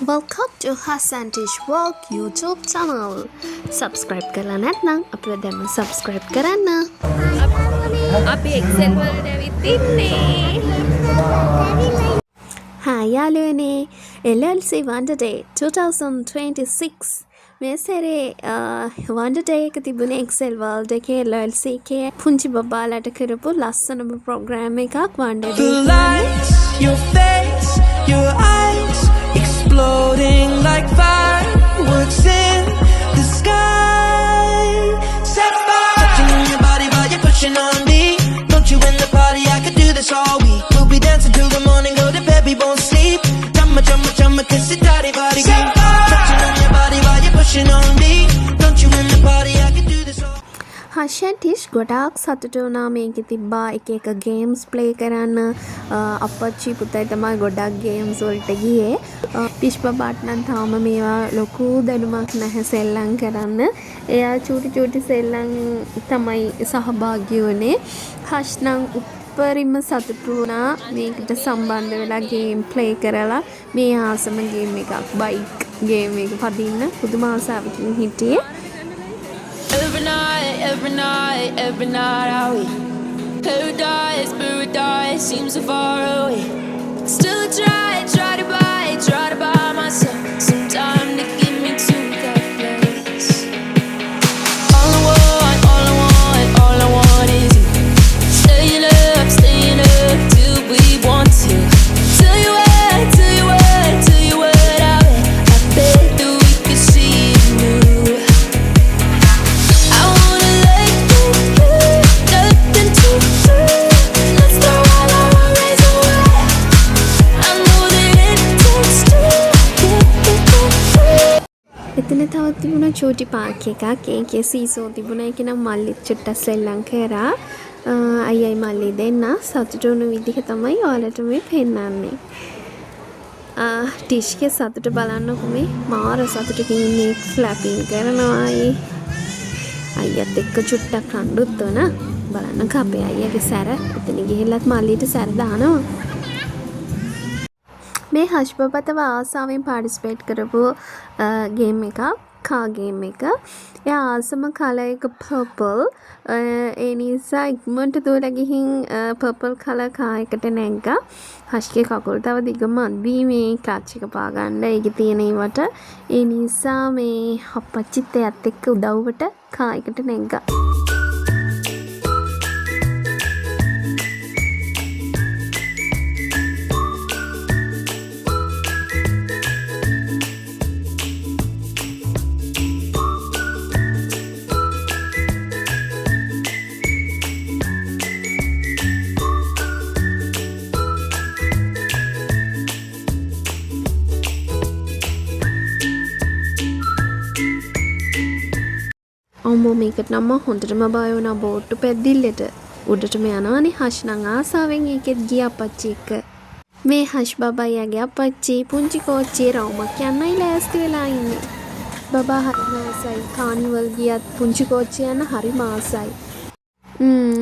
Welcome to Hassan Tish Vlog YouTube channel. Subscribe කරලා නැත්නම් අපිව දැම්ම subscribe කරන්න. අපි එක්සෙල් වලට ඇවිත් ඉන්නේ. Hi යාළුවනේ. LLC Wonder Day 2026 මේ සැරේ Wonder Day එක තිබුණේ Excel World එකේ LLC එකේ පුංචි බබාලට කරපු ලස්සනම ප්‍රෝග්‍රෑම් එකක් Wonder Day. The lights, your face, your eyes exploding like fireworks in the sky. Set fire, touching on your body while you're pushing on me. Don't you in the party? I could do this all week. We'll be dancing till the morning, go to bed, we won't sleep. Chumma, kiss it, daddy, body. Set fire, touching on your body while you're pushing on me. Don't you in the party? I could do this all. Hassan Tish ගොඩාක් සතුටු වුණා මේකේ තිබ්බා එක games play කරන්න අපච්චි පුතයි තමයි ගොඩක් games වලට ගියේ ටිෂ් බබාට නම් තාම මේවා ලොකු දැනුමක් නැහැ සෙල්ලම් කරන්න එයා චූටි සෙල්ලම් තමයි සහභාගී වුණේ හෂ් නම් උපරිම සතුටු වුණා මේකට සම්බන්ධ වෙලා ගේම් ප්ලේ කරලා මේ ආසම ගේම් එකක් බයික් ගේම් එක පදින්න පුදුම ආසාවකින් හිටියේ Every night are we paradise seems so far away. Still I try to buy myself some time to get me to that place. All I want is you. Staying up till we want to. Tell you what, I bet that we could see it new. එතන තවත් තිබුණා චූටි Park එකක් ඒකේ seesaw තිබුණා ඒක නම් මල්ලිත් චුට්ටක් සෙල්ලම් කරා අයියයි මල්ලි දෙන්න සතුටු වුණු විදිහ තමයි ඔයාලට මේ පෙන්නන්නේ ටිෂ්ගේ සතුට බලන්නකො මේ මාර සතුටකින් ඉන්නේ ෆ්ලැපින් කරනවා අයියත් එක්ක චුට්ටක් රණ්ඩුත් වුණ බලන්නක අපේ අයියගේ සැර එතන ගිහිල්ලත් මල්ලිට සැර දානවා මේ හෂ් බබා තව ආසාවෙන් පාටිසිපේට් කරපු ගේම් එකක් කා ගේම් එක. එයා ආසම කලර් එක පර්පල්. ඒ නිසා ඉක්මනට දුවලා ගිහින් පර්පල් කලර් කා එකට නැග්ගා. හෂ්ගේ කකුල් තව දිගම අද්දී මේ ක්ලච් එක පා ගන්න. ඒකේ තියෙන ඒවට ඒ නිසා මේ අපච්චිත් එයත් එක්ක උදව්වට කා එකට නැග්ගා. අම්මෝ මේකට නම් හොඳටම බය වුණා බෝට්ටු පැද්දිල්ලට උඩටම යනවානේ හෂ් නම් ආසාවෙන් ඒකෙත් ගියා අපච්චි එක්ක මේ හෂ් බබායාගේ අපච්චි පුංචි කෝච්චියේ රවුමක් යන්නයි ලෑස්ති වෙලා ඉන්නේ බබා හරි මාසයි කානිවල් ගියත් පුංචි කෝච්චිය යන හරි මාසයි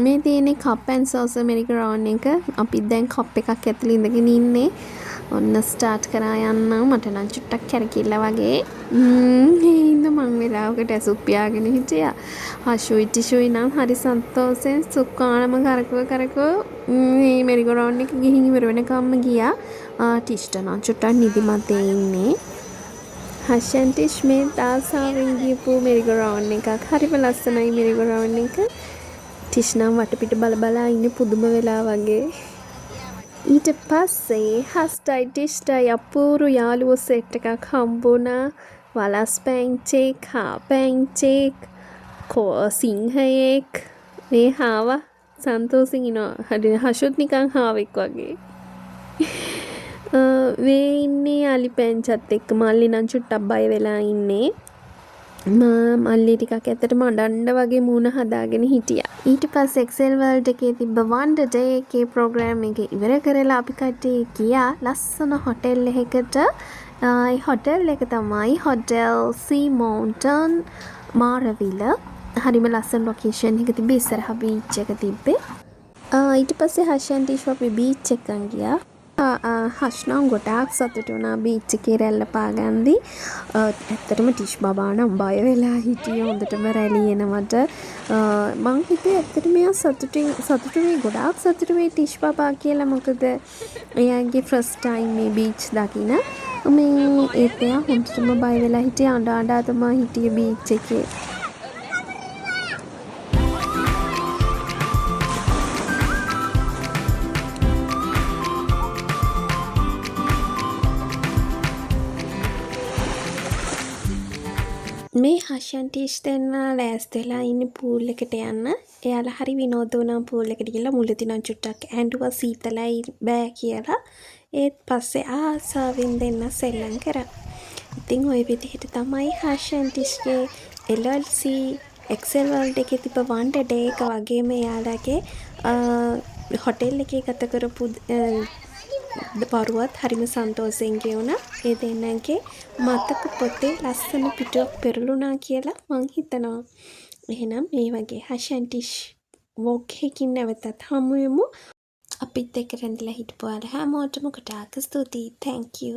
මේ තියෙන්නේ කප් ඇන්ඩ් සෝස් ඇමරික රවුන්ඩ් එක අපි දැන් කප් එකක් ඇතුළේ ඉඳගෙන ඉන්නේ ඔන්න ස්ටාර්ට් කරා යන්න මට නම් චුට්ටක් කැරකිල්ල වගේ හින්ද මං වෙලාවකට ඇසුක් පියාගෙන හිටියා හෂුයි ටිෂුයි නම් හරි සන්තෝෂෙන් සුක්කානම කරකව මේ මෙරිගෝ රවුන්ඩ් එක ගිහින් ඉවර වෙනකම්ම ගියා ටිෂ්ට නම් චුට්ටක් නිදිමතේ ඉන්නේ හෂන් ටිෂ් මේ තාසාවෙන් ගියපු මෙරිගෝ රවුන්ඩ් එකක් හරිම ලස්සනයි මෙරිගෝ රවුන්ඩ් එක ටිෂ් නම් වටපිට බලා ඉන්නේ පුදුම වෙලා වගේ ඊට පස්සේ හස්ටයි ටිෂ්ටයි අපූරු යාළුවෝ සෙට් එකක් හම්බුණා වලස් පැංචෙක් හා පැංචෙක් සිංහයෙක් මේ හාවා සන්තෝසින් ඉනවා හෂුත් නිකන් හාවෙක් වගේ මේ ඉන්නේ අලි පැංචත් එක්ක මල්ලි නම් චුට්ටක් බය වෙලා ඉන්නේ මල්ලි ටිකක් ඇත්තටම අඬන්න වගේ මූණ හදාගෙන හිටියා. ඊට පස්සේ Excel World එකේ තිබ්බ Wonder Day එකේ ප්‍රෝග්‍රෑම් එක ඉවර කරලා අපි කට්ටිය ගියා ලස්සන හොටෙල් එකකට. ඒ හොටෙල් එක තමයි Hotel Sea Mountain මාරවිල. හරිම ලස්සන ලොකේෂන් එක තිබ්බේ ඉස්සරහා බීච් එක තිබ්බේ. ඊට පස්සේ හෂන් ටිෂ් අපි බීච් එකෙන් ගියා. හෂ්නම් ගොඩාක් සතුටු වුණා බීච් එකේ රැල්ල පාගන්දි. ඇත්තටම ටිෂ් බබා නම් බය වෙලා හිටියේ හොඳටම රැලි එනවට. මං හිතුවේ ඇත්තටම එයා සතුටු වෙයි ගොඩාක් සතුටු වෙයි ටිෂ් බබා කියලා. මොකද එයාගේ ෆස්ට් ටයිම් මේ බීච් දකින. ඒත් එයා හොඳටම බය වෙලා හිටියේ අඬ අඬා තමයි හිටියේ බීච් එකේ. මේ හෂන් ටිෂ් දෙන්න ලෑස්ති වෙලා ඉන්නේ පූල් එකට යන්න. එයාලා හරි විනෝද වුණා පූල් එකට ගිහලා මුලදී නම් චුට්ටක් ඇඬුවා සීතලයි බෑ කියලා. ඒත් පස්සේ ආසාවෙන් දෙන්න සෙල්ලම් කරා. ඉතින් ওই විදිහට තමයි හෂන් ටිෂ්ගේ LLC Excel World එකේ තිබ්බ වන්ඩර් ඩේ එක වගේම එයාලගේ හොටෙල් එකේ ගත කරපු පරුවත් හරිම සන්තෝෂෙන් ගෙවුණා. ඒ දෙන්නගේ මතක පොතේ ලස්සන පිටුවක් පෙරළුණා කියලා මං හිතනවා. එහෙනම් මේ වගේ හෂන් ටිෂ් වොග් එකකින් නැවතත් හමු වෙමු. අපිත් එක්ක රැඳිලා හිටපු අය හැමෝටම ගොඩාක් ස්තුතියි. Thank you.